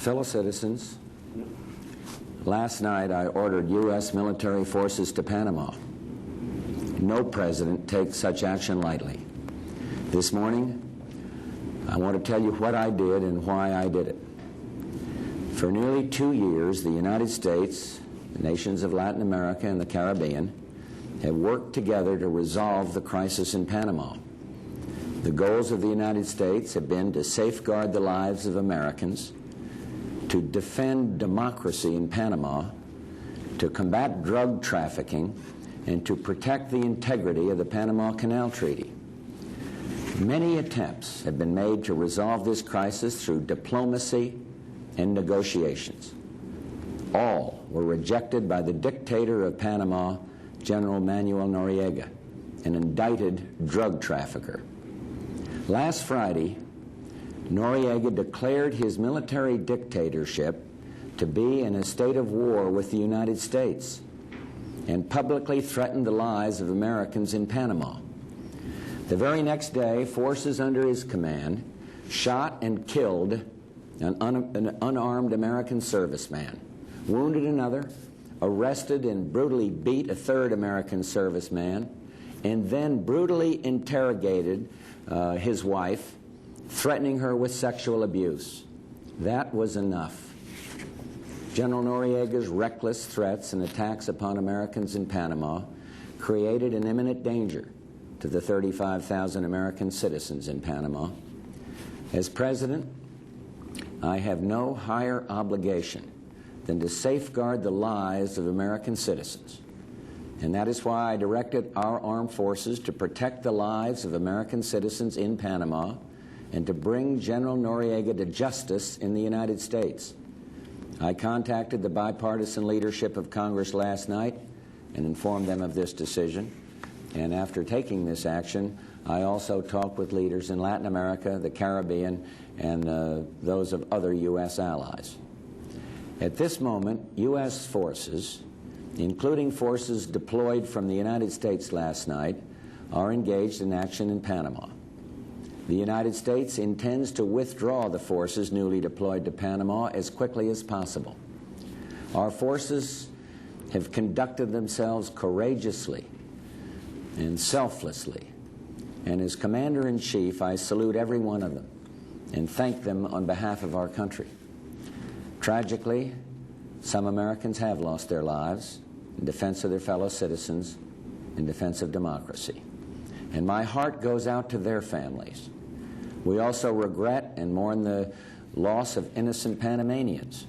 Fellow citizens, last night I ordered U.S. military forces to Panama. No president takes such action lightly. This morning, I want to tell you what I did and why I did it. For nearly 2 years, the United States, the nations of Latin America and the Caribbean have worked together to resolve the crisis in Panama. The goals of the United States have been to safeguard the lives of Americans, to defend democracy in Panama, to combat drug trafficking, and to protect the integrity of the Panama Canal Treaty. Many attempts have been made to resolve this crisis through diplomacy and negotiations. All were rejected by the dictator of Panama, General Manuel Noriega, an indicted drug trafficker. Last Friday, Noriega declared his military dictatorship to be in a state of war with the United States and publicly threatened the lives of Americans in Panama. The very next day, forces under his command shot and killed an unarmed American serviceman, wounded another, arrested and brutally beat a third American serviceman, and then brutally interrogated his wife, threatening her with sexual abuse. That was enough. General Noriega's reckless threats and attacks upon Americans in Panama created an imminent danger to the 35,000 American citizens in Panama. As president, I have no higher obligation than to safeguard the lives of American citizens. And that is why I directed our armed forces to protect the lives of American citizens in Panama and to bring General Noriega to justice in the United States. I contacted the bipartisan leadership of Congress last night and informed them of this decision. And after taking this action, I also talked with leaders in Latin America, the Caribbean, and those of other U.S. allies. At this moment, U.S. forces, including forces deployed from the United States last night, are engaged in action in Panama. The United States intends to withdraw the forces newly deployed to Panama as quickly as possible. Our forces have conducted themselves courageously and selflessly, and as Commander-in-Chief, I salute every one of them and thank them on behalf of our country. Tragically, some Americans have lost their lives in defense of their fellow citizens, in defense of democracy. And my heart goes out to their families. We also regret and mourn the loss of innocent Panamanians.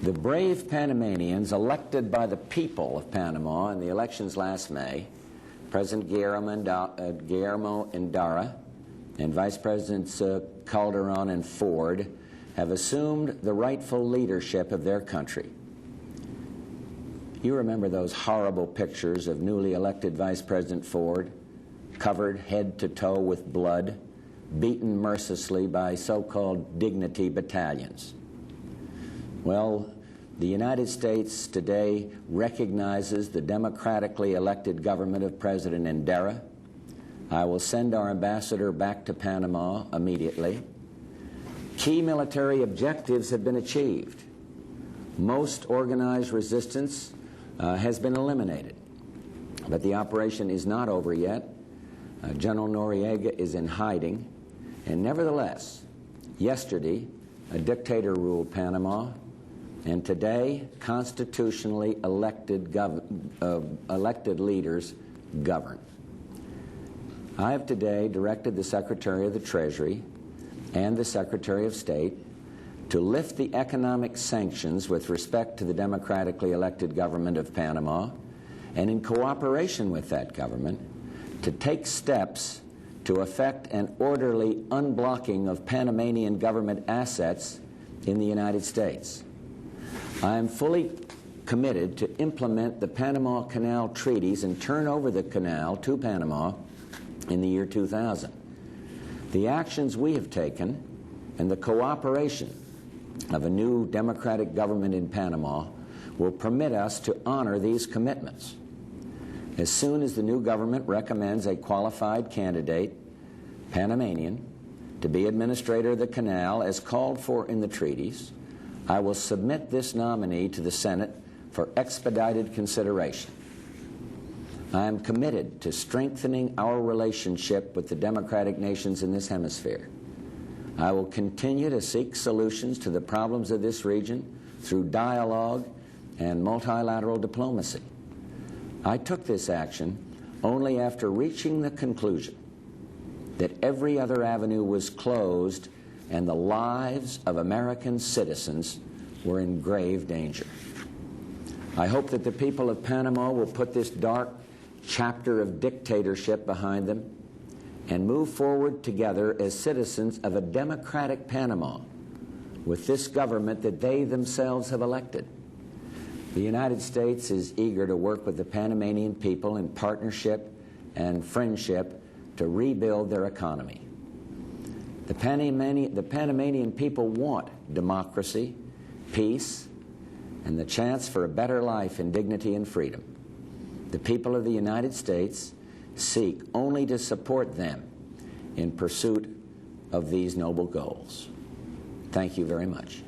The brave Panamanians elected by the people of Panama in the elections last May, President Guillermo Endara and Vice Presidents Calderon and Ford, have assumed the rightful leadership of their country. You remember those horrible pictures of newly elected Vice President Ford, covered head to toe with blood, beaten mercilessly by so-called dignity battalions. Well, the United States today recognizes the democratically elected government of President Endara. I will send our ambassador back to Panama immediately. Key military objectives have been achieved. Most organized resistance has been eliminated. But the operation is not over yet. General Noriega is in hiding. And nevertheless, yesterday, a dictator ruled Panama, and today, constitutionally elected leaders govern. I have today directed the Secretary of the Treasury and the Secretary of State to lift the economic sanctions with respect to the democratically elected government of Panama, and in cooperation with that government, to take steps to effect an orderly unblocking of Panamanian government assets in the United States. I am fully committed to implement the Panama Canal treaties and turn over the canal to Panama in the year 2000. The actions we have taken and the cooperation of a new democratic government in Panama will permit us to honor these commitments. As soon as the new government recommends a qualified candidate, Panamanian, to be administrator of the canal as called for in the treaties, I will submit this nominee to the Senate for expedited consideration. I am committed to strengthening our relationship with the democratic nations in this hemisphere. I will continue to seek solutions to the problems of this region through dialogue and multilateral diplomacy. I took this action only after reaching the conclusion that every other avenue was closed and the lives of American citizens were in grave danger. I hope that the people of Panama will put this dark chapter of dictatorship behind them and move forward together as citizens of a democratic Panama with this government that they themselves have elected. The United States is eager to work with the Panamanian people in partnership and friendship to rebuild their economy. The Panamanian people want democracy, peace, and the chance for a better life in dignity and freedom. The people of the United States seek only to support them in pursuit of these noble goals. Thank you very much.